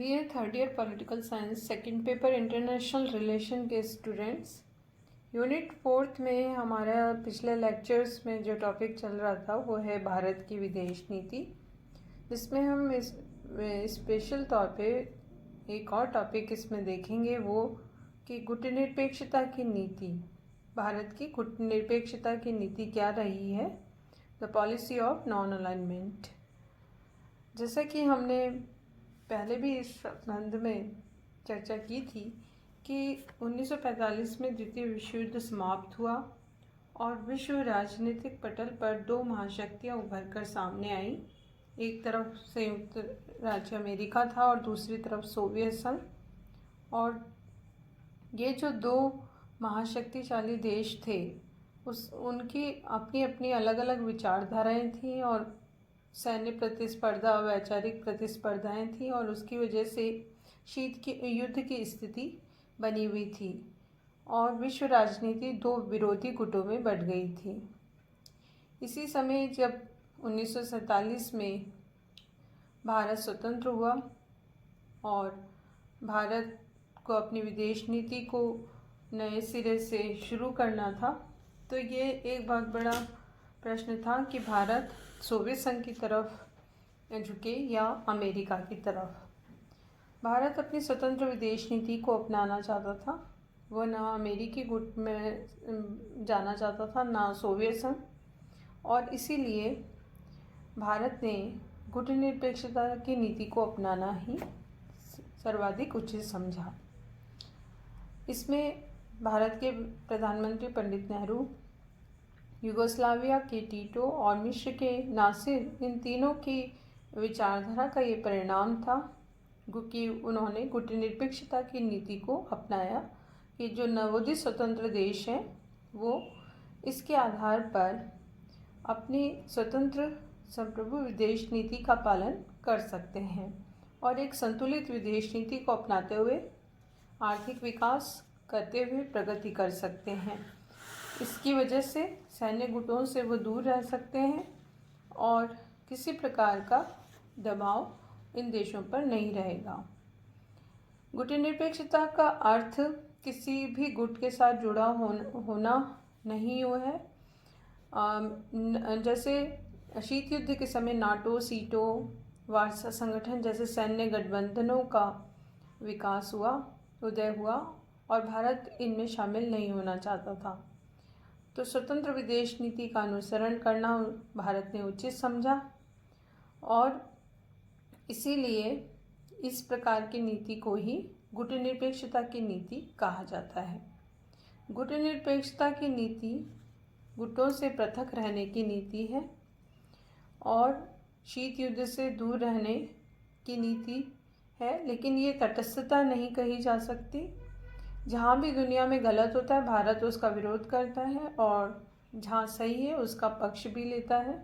BA third year political science second paper international relation के students, unit fourth में हमारा पिछले लेक्चर्स में जो टॉपिक चल रहा था वो है भारत की विदेश नीति, जिसमें हम इस स्पेशल तौर पे एक और टॉपिक इसमें देखेंगे वो कि गुटनिरपेक्षता की नीति, भारत की गुटनिरपेक्षता की नीति क्या रही है, the policy of non alignment. जैसा कि हमने पहले भी इस संबंध में चर्चा की थी कि 1945 में द्वितीय विश्व युद्ध समाप्त हुआ और विश्व राजनीतिक पटल पर दो महाशक्तियां उभर कर सामने आई। एक तरफ संयुक्त राज्य अमेरिका था और दूसरी तरफ सोवियत संघ। और ये जो दो महाशक्तिशाली देश थे उनकी अपनी अपनी अलग अलग विचारधाराएं थीं और सैन्य प्रतिस्पर्धा, वैचारिक प्रतिस्पर्धाएं थीं और उसकी वजह से शीत की युद्ध की स्थिति बनी हुई थी और विश्व राजनीति दो विरोधी गुटों में बंट गई थी। इसी समय जब 1947 में भारत स्वतंत्र हुआ और भारत को अपनी विदेश नीति को नए सिरे से शुरू करना था, तो ये एक बहुत बड़ा प्रश्न था कि भारत सोवियत संघ की तरफ झुके या अमेरिका की तरफ। भारत अपनी स्वतंत्र विदेश नीति को अपनाना चाहता था, वह ना अमेरिकी गुट में जाना चाहता था ना सोवियत संघ, और इसीलिए भारत ने गुटनिरपेक्षता की नीति को अपनाना ही सर्वाधिक उचित समझा। इसमें भारत के प्रधानमंत्री पंडित नेहरू, युगोस्लाविया के टीटो और मिस्र के नासिर, इन तीनों की विचारधारा का ये परिणाम था कि उन्होंने गुटनिरपेक्षता की नीति को अपनाया कि जो नवोदित स्वतंत्र देश हैं वो इसके आधार पर अपनी स्वतंत्र संप्रभु विदेश नीति का पालन कर सकते हैं और एक संतुलित विदेश नीति को अपनाते हुए आर्थिक विकास करते हुए प्रगति कर सकते हैं। इसकी वजह से सैन्य गुटों से वो दूर रह सकते हैं और किसी प्रकार का दबाव इन देशों पर नहीं रहेगा। गुटनिरपेक्षता का अर्थ किसी भी गुट के साथ जुड़ा होना नहीं हुआ है। जैसे शीत युद्ध के समय नाटो, सीटो, वार्सा संगठन जैसे सैन्य गठबंधनों का विकास हुआ, उदय हुआ और भारत इनमें शामिल नहीं होना चाहता था। तो स्वतंत्र विदेश नीति का अनुसरण करना भारत ने उचित समझा और इसीलिए इस प्रकार की नीति को ही गुटनिरपेक्षता की नीति कहा जाता है। गुटनिरपेक्षता की नीति गुटों से पृथक रहने की नीति है और शीत युद्ध से दूर रहने की नीति है, लेकिन ये तटस्थता नहीं कही जा सकती। जहाँ भी दुनिया में गलत होता है भारत उसका विरोध करता है और जहाँ सही है उसका पक्ष भी लेता है।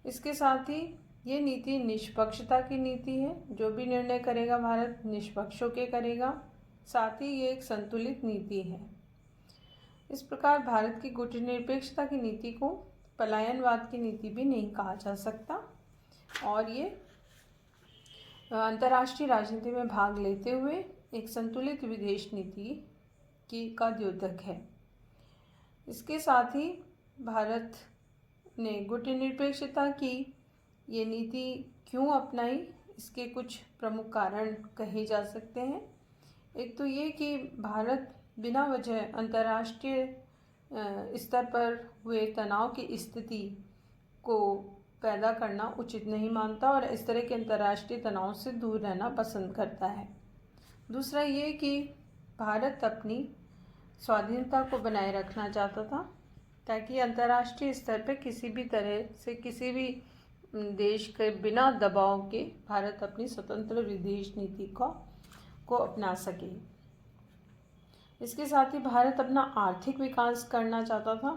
इसके साथ ही ये नीति निष्पक्षता की नीति है, जो भी निर्णय करेगा भारत निष्पक्ष होकर करेगा। साथ ही ये एक संतुलित नीति है। इस प्रकार भारत की गुटनिरपेक्षता की नीति को पलायनवाद की नीति भी नहीं कहा जा सकता और ये अंतर्राष्ट्रीय राजनीति में भाग लेते हुए एक संतुलित विदेश नीति का द्योतक है। इसके साथ ही भारत ने गुटनिरपेक्षता की ये नीति क्यों अपनाई, इसके कुछ प्रमुख कारण कहे जा सकते हैं। एक तो ये कि भारत बिना वजह अंतर्राष्ट्रीय स्तर पर हुए तनाव की स्थिति को पैदा करना उचित नहीं मानता और इस तरह के अंतर्राष्ट्रीय तनाव से दूर रहना पसंद करता है। दूसरा ये कि भारत अपनी स्वाधीनता को बनाए रखना चाहता था ताकि अंतर्राष्ट्रीय स्तर पर किसी भी तरह से किसी भी देश के बिना दबाव के भारत अपनी स्वतंत्र विदेश नीति को अपना सके। इसके साथ ही भारत अपना आर्थिक विकास करना चाहता था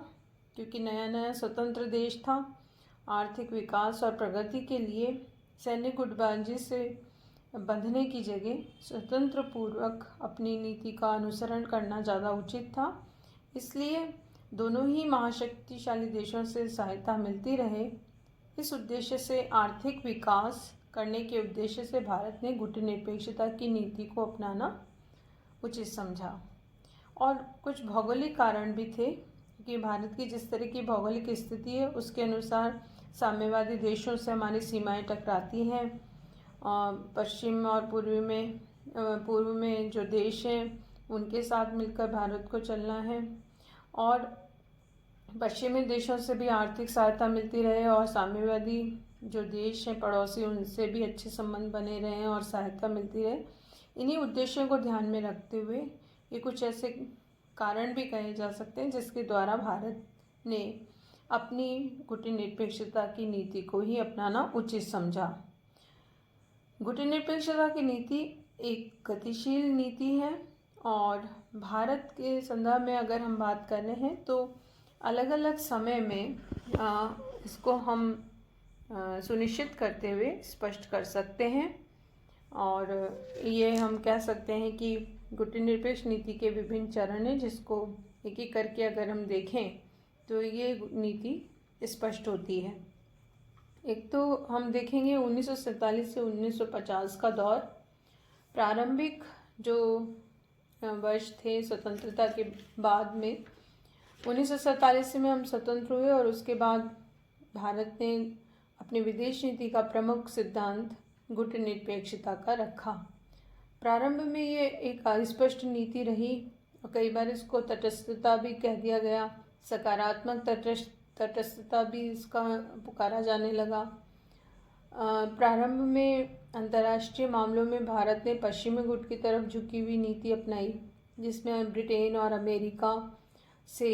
क्योंकि नया नया स्वतंत्र देश था। आर्थिक विकास और प्रगति के लिए सैन्य गुटबाजी से बंधने की जगह स्वतंत्र पूर्वक अपनी नीति का अनुसरण करना ज़्यादा उचित था। इसलिए दोनों ही महाशक्तिशाली देशों से सहायता मिलती रहे। इस उद्देश्य से आर्थिक विकास करने के उद्देश्य से भारत ने गुटनिरपेक्षता की नीति को अपनाना उचित समझा। और कुछ भौगोलिक कारण भी थे कि भारत की जिस तरह की भौगोलिक स्थिति है उसके अनुसार साम्यवादी देशों से हमारी सीमाएं टकराती हैं। पश्चिम और पूर्व में जो देश हैं उनके साथ मिलकर भारत को चलना है, और पश्चिमी देशों से भी आर्थिक सहायता मिलती रहे, और साम्यवादी जो देश हैं पड़ोसी उनसे भी अच्छे संबंध बने रहे और सहायता मिलती रहे। इन्हीं उद्देश्यों को ध्यान में रखते हुए ये कुछ ऐसे कारण भी कहे जा सकते हैं जिसके द्वारा भारत ने अपनी गुटनिरपेक्षता की नीति को ही अपनाना उचित समझा। गुटनिरपेक्षता की नीति एक गतिशील नीति है, और भारत के संदर्भ में अगर हम बात कर रहे हैं तो अलग अलग समय में इसको हम सुनिश्चित करते हुए स्पष्ट कर सकते हैं। और ये हम कह सकते हैं कि गुटनिरपेक्ष नीति के विभिन्न चरण हैं, जिसको एक एक करके अगर हम देखें तो ये नीति स्पष्ट होती है। एक तो हम देखेंगे 1947 से 1950 का दौर। प्रारंभिक जो वर्ष थे स्वतंत्रता के बाद में 1947 में हम स्वतंत्र हुए, और उसके बाद भारत ने अपनी विदेश नीति का प्रमुख सिद्धांत गुटनिरपेक्षता का रखा। प्रारंभ में ये एक अस्पष्ट नीति रही, और कई बार इसको तटस्थता भी कह दिया गया, सकारात्मक तटस्थता भी इसका पुकारा जाने लगा। प्रारंभ में अंतर्राष्ट्रीय मामलों में भारत ने पश्चिमी गुट की तरफ झुकी हुई नीति अपनाई, जिसमें ब्रिटेन और अमेरिका से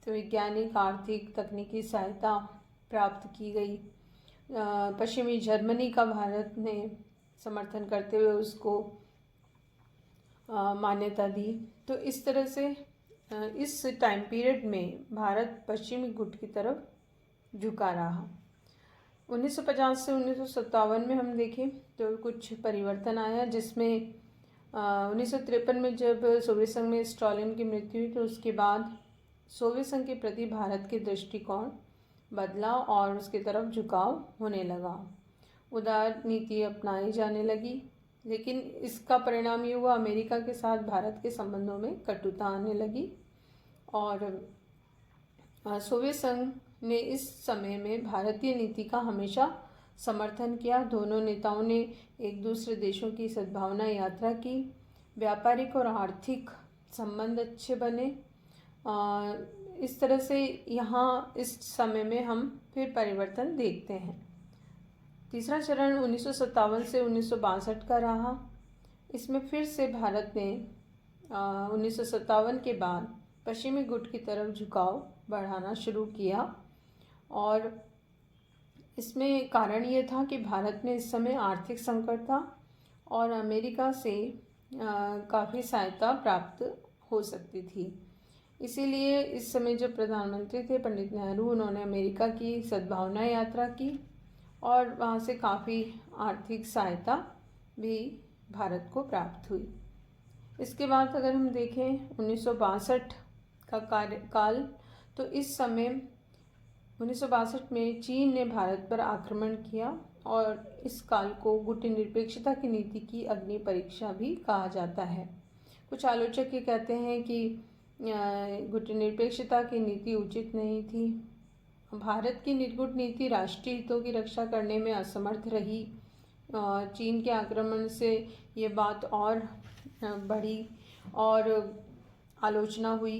वैज्ञानिक, आर्थिक, तकनीकी सहायता प्राप्त की गई। पश्चिमी जर्मनी का भारत ने समर्थन करते हुए उसको मान्यता दी। तो इस तरह से इस टाइम पीरियड में भारत पश्चिमी गुट की तरफ झुका रहा। 1950 से 1957 में हम देखें तो कुछ परिवर्तन आया, जिसमें 1953 में जब सोवियत संघ में स्टालिन की मृत्यु हुई तो उसके बाद सोवियत संघ के प्रति भारत के दृष्टिकोण बदला और उसकी तरफ झुकाव होने लगा। उदार नीति अपनाई जाने लगी, लेकिन इसका परिणाम ये हुआ अमेरिका के साथ भारत के संबंधों में कटुता आने लगी, और सोवियत संघ ने इस समय में भारतीय नीति का हमेशा समर्थन किया। दोनों नेताओं ने एक दूसरे देशों की सद्भावना यात्रा की, व्यापारिक और आर्थिक संबंध अच्छे बने। इस तरह से यहाँ इस समय में हम फिर परिवर्तन देखते हैं। तीसरा चरण 1957 से 1962 का रहा। इसमें फिर से भारत ने 1957 के बाद पश्चिमी गुट की तरफ झुकाव बढ़ाना शुरू किया, और इसमें कारण ये था कि भारत में इस समय आर्थिक संकट था और अमेरिका से काफ़ी सहायता प्राप्त हो सकती थी। इसीलिए इस समय जो प्रधानमंत्री थे पंडित नेहरू, उन्होंने अमेरिका की सद्भावना यात्रा की और वहाँ से काफ़ी आर्थिक सहायता भी भारत को प्राप्त हुई। इसके बाद अगर हम देखें 1962 का कार्यकाल, तो इस समय 1962 में चीन ने भारत पर आक्रमण किया, और इस काल को गुटनिरपेक्षता की नीति की अग्नि परीक्षा भी कहा जाता है। कुछ आलोचक ये कहते हैं कि गुटनिरपेक्षता की नीति उचित नहीं थी। भारत की निर्गुट नीति राष्ट्रीय हितों की रक्षा करने में असमर्थ रही। चीन के आक्रमण से ये बात और बढ़ी और आलोचना हुई।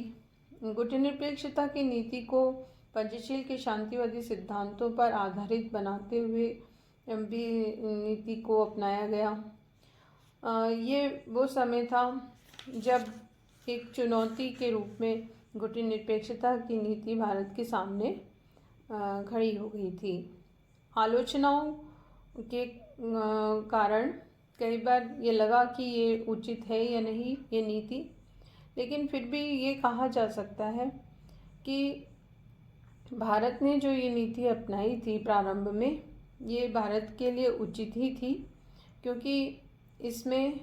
गुटनिरपेक्षता की नीति को पंचशील के शांतिवादी सिद्धांतों पर आधारित बनाते हुए भी नीति को अपनाया गया। ये वो समय था जब एक चुनौती के रूप में गुटनिरपेक्षता की नीति भारत के सामने खड़ी हो गई थी। आलोचनाओं के कारण कई बार ये लगा कि ये उचित है या नहीं ये नीति, लेकिन फिर भी ये कहा जा सकता है कि भारत ने जो ये नीति अपनाई थी प्रारंभ में, ये भारत के लिए उचित ही थी, क्योंकि इसमें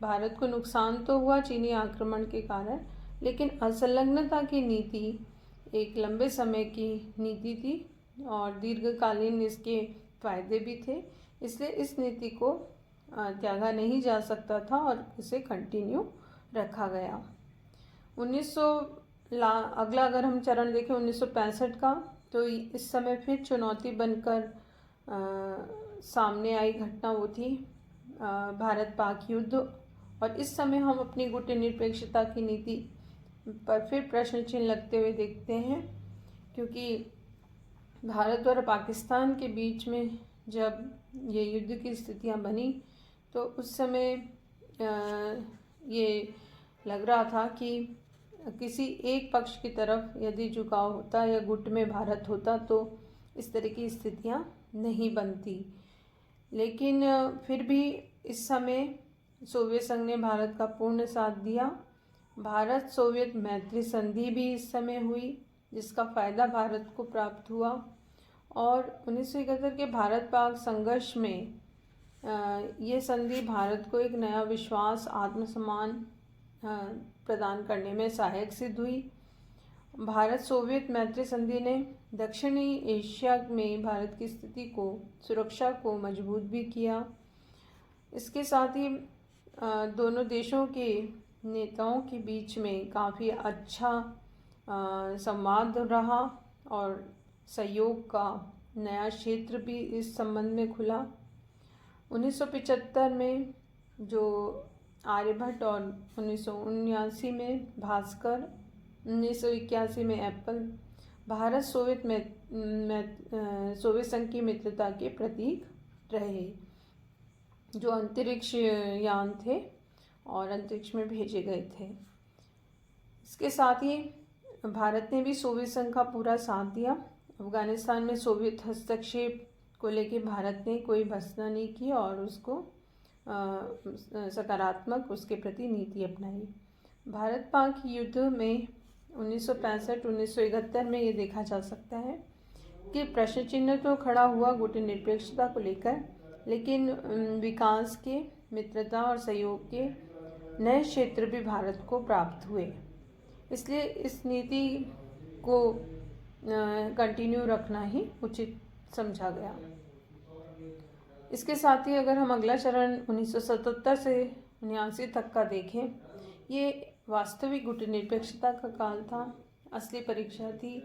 भारत को नुकसान तो हुआ चीनी आक्रमण के कारण, लेकिन असंलग्नता की नीति एक लंबे समय की नीति थी और दीर्घकालीन इसके फायदे भी थे। इसलिए इस नीति को त्यागा नहीं जा सकता था और इसे कंटिन्यू रखा गया। 1900 अगला अगर हम चरण देखें 1965 का, तो इस समय फिर चुनौती बनकर सामने आई घटना वो थी भारत पाक युद्ध। और इस समय हम अपनी गुटनिरपेक्षता की नीति पर फिर प्रश्न चिन्ह लगते हुए देखते हैं, क्योंकि भारत और पाकिस्तान के बीच में जब ये युद्ध की स्थितियां बनी तो उस समय ये लग रहा था कि किसी एक पक्ष की तरफ यदि झुकाव होता या गुट में भारत होता तो इस तरह की स्थितियां नहीं बनती। लेकिन फिर भी इस समय सोवियत संघ ने भारत का पूर्ण साथ दिया। भारत सोवियत मैत्री संधि भी इस समय हुई, जिसका फ़ायदा भारत को प्राप्त हुआ। और 1971 के भारत पाक संघर्ष में ये संधि भारत को एक नया विश्वास, आत्मसम्मान प्रदान करने में सहायक सिद्ध हुई। भारत सोवियत मैत्री संधि ने दक्षिणी एशिया में भारत की स्थिति को, सुरक्षा को मजबूत भी किया। इसके साथ ही दोनों देशों के नेताओं के बीच में काफ़ी अच्छा संवाद रहा और सहयोग का नया क्षेत्र भी इस संबंध में खुला। 1975 में जो आर्यभट्ट और 1979 में भास्कर, 1981 में एप्पल भारत सोवियत संघ की मित्रता के प्रतीक रहे, जो अंतरिक्ष यान थे और अंतरिक्ष में भेजे गए थे। इसके साथ ही भारत ने भी सोवियत संघ का पूरा साथ दिया। अफगानिस्तान में सोवियत हस्तक्षेप को लेकर भारत ने कोई भर्त्सना नहीं की और उसको सकारात्मक उसके प्रति नीति अपनाई। भारत पाक युद्ध में 1965-1971 में ये देखा जा सकता है कि प्रश्न चिन्ह तो खड़ा हुआ गुटनिरपेक्षता को लेकर, लेकिन विकास के, मित्रता और सहयोग के नए क्षेत्र भी भारत को प्राप्त हुए। इसलिए इस नीति को कंटिन्यू रखना ही उचित समझा गया। इसके साथ ही अगर हम अगला चरण 1977 से 79 तक का देखें, ये वास्तविक गुटनिरपेक्षता का काल था, असली परीक्षा थी।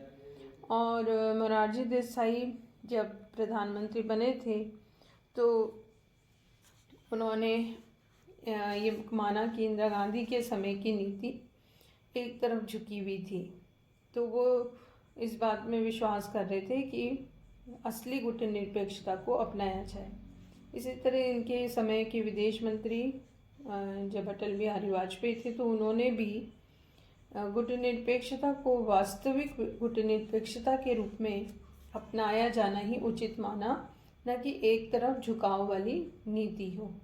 और मोरारजी देसाई जब प्रधानमंत्री बने थे तो उन्होंने ये माना कि इंदिरा गांधी के समय की नीति एक तरफ झुकी हुई थी, तो वो इस बात में विश्वास कर रहे थे कि असली गुटनिरपेक्षता को अपनाया जाए। इसी तरह इनके समय के विदेश मंत्री जब अटल बिहारी वाजपेयी थे तो उन्होंने भी गुटनिरपेक्षता को वास्तविक गुटनिरपेक्षता के रूप में अपनाया जाना ही उचित माना, न कि एक तरफ झुकाव वाली नीति हो।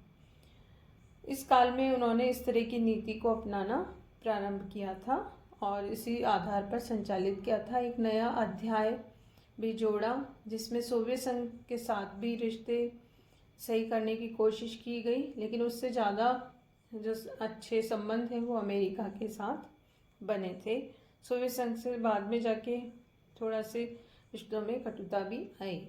इस काल में उन्होंने इस तरह की नीति को अपनाना प्रारंभ किया था और इसी आधार पर संचालित किया था। एक नया अध्याय भी जोड़ा जिसमें सोवियत संघ के साथ भी रिश्ते सही करने की कोशिश की गई, लेकिन उससे ज़्यादा जो अच्छे संबंध हैं वो अमेरिका के साथ बने थे। सोवियत संघ से बाद में जाके थोड़ा से रिश्तों में कटुता भी आई।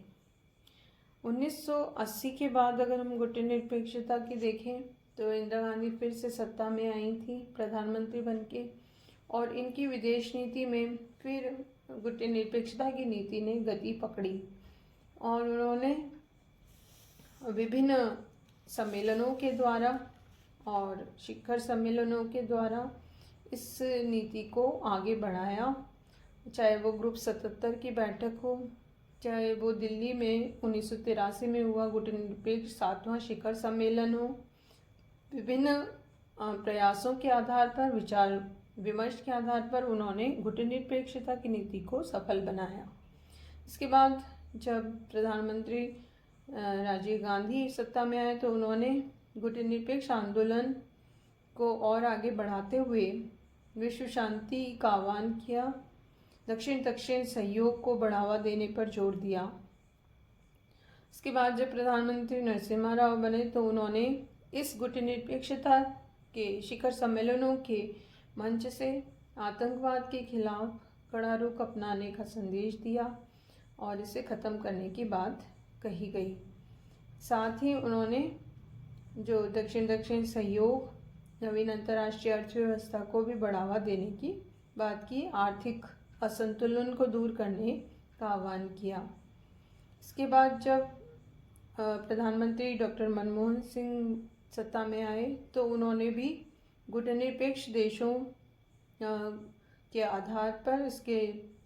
1980 के बाद अगर हम गुटनिरपेक्षता की देखें तो इंदिरा गांधी फिर से सत्ता में आई थी प्रधानमंत्री बनके, और इनकी विदेश नीति में फिर गुटनिरपेक्षता की नीति ने गति पकड़ी और उन्होंने विभिन्न सम्मेलनों के द्वारा और शिखर सम्मेलनों के द्वारा इस नीति को आगे बढ़ाया। चाहे वो ग्रुप 77 की बैठक हो, चाहे वो दिल्ली में 1983 में हुआ गुटनिरपेक्ष 7वां शिखर सम्मेलन हो, विभिन्न प्रयासों के आधार पर, विचार विमर्श के आधार पर उन्होंने गुटनिरपेक्षता की नीति को सफल बनाया। इसके बाद जब प्रधानमंत्री राजीव गांधी सत्ता में आए तो उन्होंने गुटनिरपेक्ष आंदोलन को और आगे बढ़ाते हुए विश्व शांति का आह्वान किया, दक्षिण दक्षिण सहयोग को बढ़ावा देने पर जोर दिया। इसके बाद जब प्रधानमंत्री नरसिम्हा राव बने तो उन्होंने इस गुटनिरपेक्षता के शिखर सम्मेलनों के मंच से आतंकवाद के खिलाफ कड़ा रुख अपनाने का संदेश दिया और इसे ख़त्म करने की बात कही गई। साथ ही उन्होंने जो दक्षिण सहयोग, नवीन अंतर्राष्ट्रीय अर्थव्यवस्था को भी बढ़ावा देने की बात की, आर्थिक असंतुलन को दूर करने का आह्वान किया। इसके बाद जब प्रधानमंत्री डॉक्टर मनमोहन सिंह सत्ता में आए तो उन्होंने भी गुटनिरपेक्ष देशों के आधार पर इसके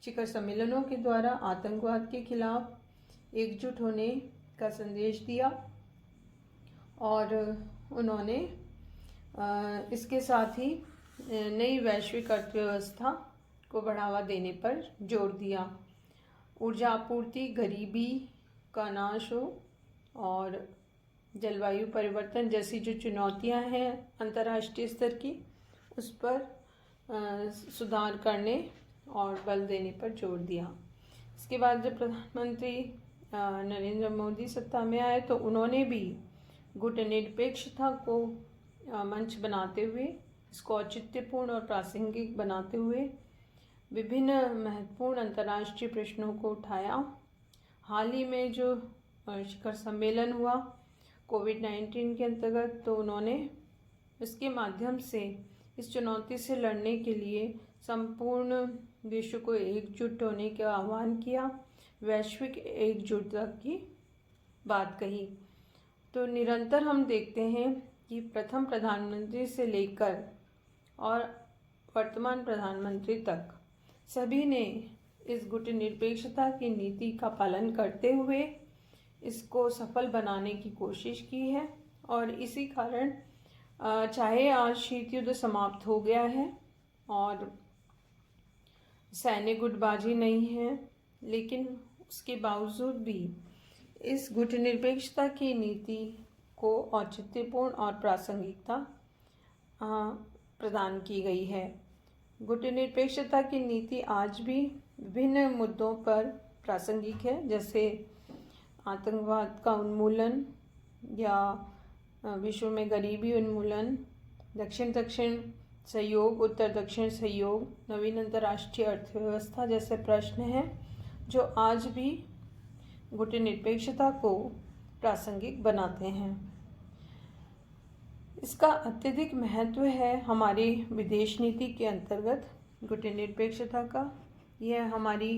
शिखर सम्मेलनों के द्वारा आतंकवाद के खिलाफ एकजुट होने का संदेश दिया और उन्होंने इसके साथ ही नई वैश्विक अर्थव्यवस्था को बढ़ावा देने पर जोर दिया। ऊर्जा आपूर्ति, गरीबी का नाश हो और जलवायु परिवर्तन जैसी जो चुनौतियां हैं अंतर्राष्ट्रीय स्तर की, उस पर सुधार करने और बल देने पर जोर दिया। इसके बाद जब प्रधानमंत्री नरेंद्र मोदी सत्ता में आए तो उन्होंने भी गुटनिरपेक्षता को मंच बनाते हुए, इसको औचित्यपूर्ण और प्रासंगिक बनाते हुए विभिन्न महत्वपूर्ण अंतर्राष्ट्रीय प्रश्नों को उठाया। हाल ही में जो शिखर सम्मेलन हुआ कोविड-19 के अंतर्गत, तो उन्होंने इसके माध्यम से इस चुनौती से लड़ने के लिए संपूर्ण विश्व को एकजुट होने का आह्वान किया, वैश्विक एकजुटता की बात कही। तो निरंतर हम देखते हैं कि प्रथम प्रधानमंत्री से लेकर और वर्तमान प्रधानमंत्री तक सभी ने इस गुटनिरपेक्षता की नीति का पालन करते हुए इसको सफल बनाने की कोशिश की है। और इसी कारण चाहे आज शीत युद्ध समाप्त हो गया है और सैन्य गुटबाजी नहीं है, लेकिन उसके बावजूद भी इस गुटनिरपेक्षता की नीति को औचित्यपूर्ण और प्रासंगिकता प्रदान की गई है। गुटनिरपेक्षता की नीति आज भी विभिन्न मुद्दों पर प्रासंगिक है, जैसे आतंकवाद का उन्मूलन या विश्व में गरीबी उन्मूलन, दक्षिण सहयोग, उत्तर दक्षिण सहयोग, नवीन अंतर्राष्ट्रीय अर्थव्यवस्था जैसे प्रश्न हैं जो आज भी गुटनिरपेक्षता को प्रासंगिक बनाते हैं। इसका अत्यधिक महत्व है हमारी विदेश नीति के अंतर्गत गुटनिरपेक्षता का। यह हमारी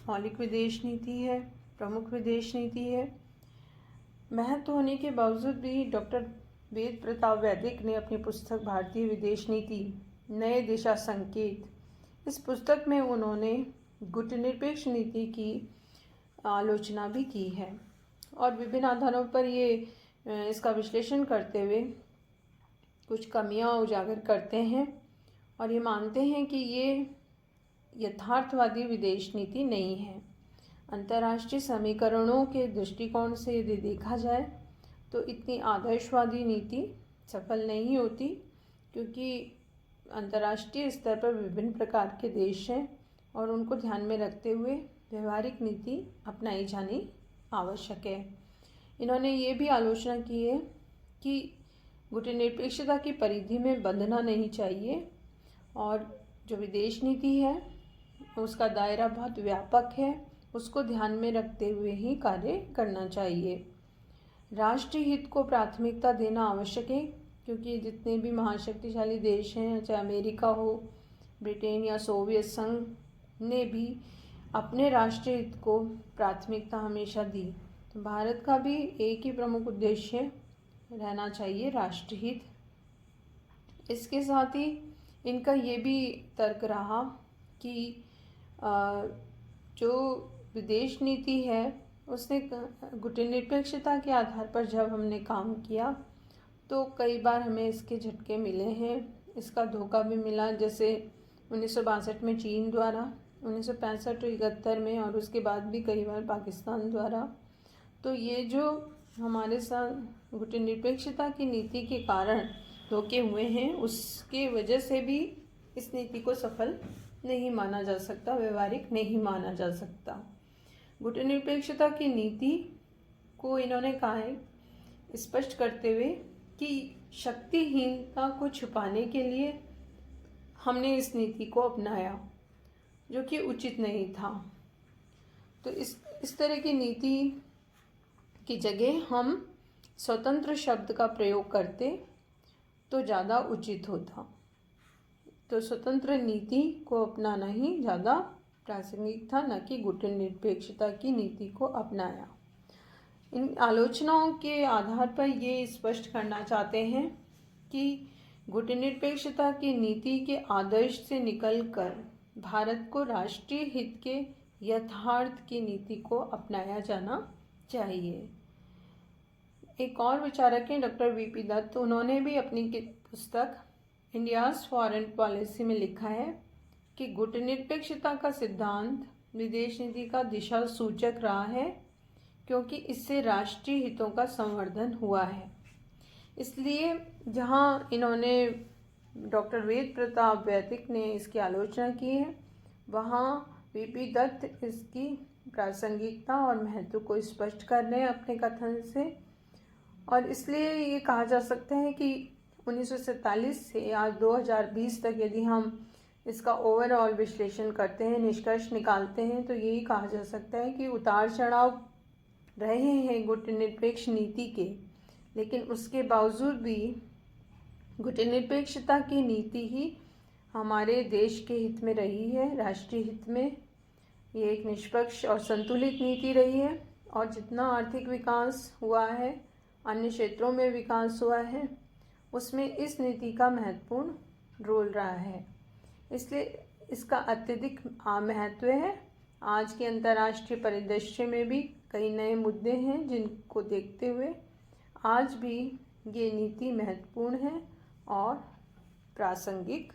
मौलिक विदेश नीति है, प्रमुख विदेश नीति है। महत्व होने के बावजूद भी डॉक्टर वेद प्रताप वैदिक ने अपनी पुस्तक भारतीय विदेश नीति नए दिशा संकेत, इस पुस्तक में उन्होंने गुटनिरपेक्ष नीति की आलोचना भी की है और विभिन्न आधारों पर ये इसका विश्लेषण करते हुए कुछ कमियां उजागर करते हैं और ये मानते हैं कि ये यथार्थवादी विदेश नीति नहीं है। अंतर्राष्ट्रीय समीकरणों के दृष्टिकोण से यदि देखा जाए तो इतनी आदर्शवादी नीति सफल नहीं होती, क्योंकि अंतर्राष्ट्रीय स्तर पर विभिन्न प्रकार के देश हैं और उनको ध्यान में रखते हुए व्यवहारिक नीति अपनाई जानी आवश्यक है। इन्होंने ये भी आलोचना की है कि गुटनिरपेक्षता की परिधि में बंधना नहीं चाहिए और जो विदेश नीति है उसका दायरा बहुत व्यापक है, उसको ध्यान में रखते हुए ही कार्य करना चाहिए। राष्ट्रीय हित को प्राथमिकता देना आवश्यक है, क्योंकि जितने भी महाशक्तिशाली देश हैं, चाहे अमेरिका हो, ब्रिटेन या सोवियत संघ, ने भी अपने राष्ट्रीय हित को प्राथमिकता हमेशा दी। तो भारत का भी एक ही प्रमुख उद्देश्य रहना चाहिए, राष्ट्रीय हित। इसके साथ ही इनका ये भी तर्क रहा कि जो विदेश नीति है उसने गुटनिरपेक्षता के आधार पर जब हमने काम किया तो कई बार हमें इसके झटके मिले हैं, इसका धोखा भी मिला। जैसे 1962 में चीन द्वारा, 1965-71 में और उसके बाद भी कई बार पाकिस्तान द्वारा। तो ये जो हमारे साथ गुटनिरपेक्षता की नीति के कारण धोखे हुए हैं, उसके वजह से भी इस नीति को सफल नहीं माना जा सकता, व्यवहारिक नहीं माना जा सकता। गुटनिरपेक्षता की नीति को इन्होंने कहा है स्पष्ट करते हुए कि शक्तिहीनता को छुपाने के लिए हमने इस नीति को अपनाया, जो कि उचित नहीं था। तो इस तरह की नीति की जगह हम स्वतंत्र शब्द का प्रयोग करते तो ज़्यादा उचित होता। तो स्वतंत्र नीति को अपनाना ही ज़्यादा प्रासंगिक था, न कि गुटनिरपेक्षता की नीति को अपनाया। इन आलोचनाओं के आधार पर ये स्पष्ट करना चाहते हैं कि गुटनिरपेक्षता की नीति के आदर्श से निकलकर भारत को राष्ट्रीय हित के यथार्थ की नीति को अपनाया जाना चाहिए। एक और विचारक हैं डॉक्टर वीपी दत्त। उन्होंने भी अपनी पुस्तक इंडियाज़ फॉरेन पॉलिसी में लिखा है कि गुटनिरपेक्षता का सिद्धांत विदेश नीति का दिशा सूचक रहा है, क्योंकि इससे राष्ट्रीय हितों का संवर्धन हुआ है। इसलिए जहां इन्होंने डॉक्टर वेद प्रताप वैदिक ने इसकी आलोचना की है, वहां वीपी दत्त इसकी प्रासंगिकता और महत्व को स्पष्ट कर रहे हैं अपने कथन से। और इसलिए ये कहा जा सकता है कि 1947 से आज 2020 तक यदि हम इसका ओवरऑल विश्लेषण करते हैं, निष्कर्ष निकालते हैं, तो यही कहा जा सकता है कि उतार चढ़ाव रहे हैं गुटनिरपेक्ष नीति के, लेकिन उसके बावजूद भी गुटनिरपेक्षता की नीति ही हमारे देश के हित में रही है, राष्ट्रीय हित में। ये एक निष्पक्ष और संतुलित नीति रही है, और जितना आर्थिक विकास हुआ है, अन्य क्षेत्रों में विकास हुआ है, उसमें इस नीति का महत्वपूर्ण रोल रहा है। इसलिए इसका अत्यधिक महत्व है। आज के अंतर्राष्ट्रीय परिदृश्य में भी कई नए मुद्दे हैं जिनको देखते हुए आज भी ये नीति महत्वपूर्ण है और प्रासंगिक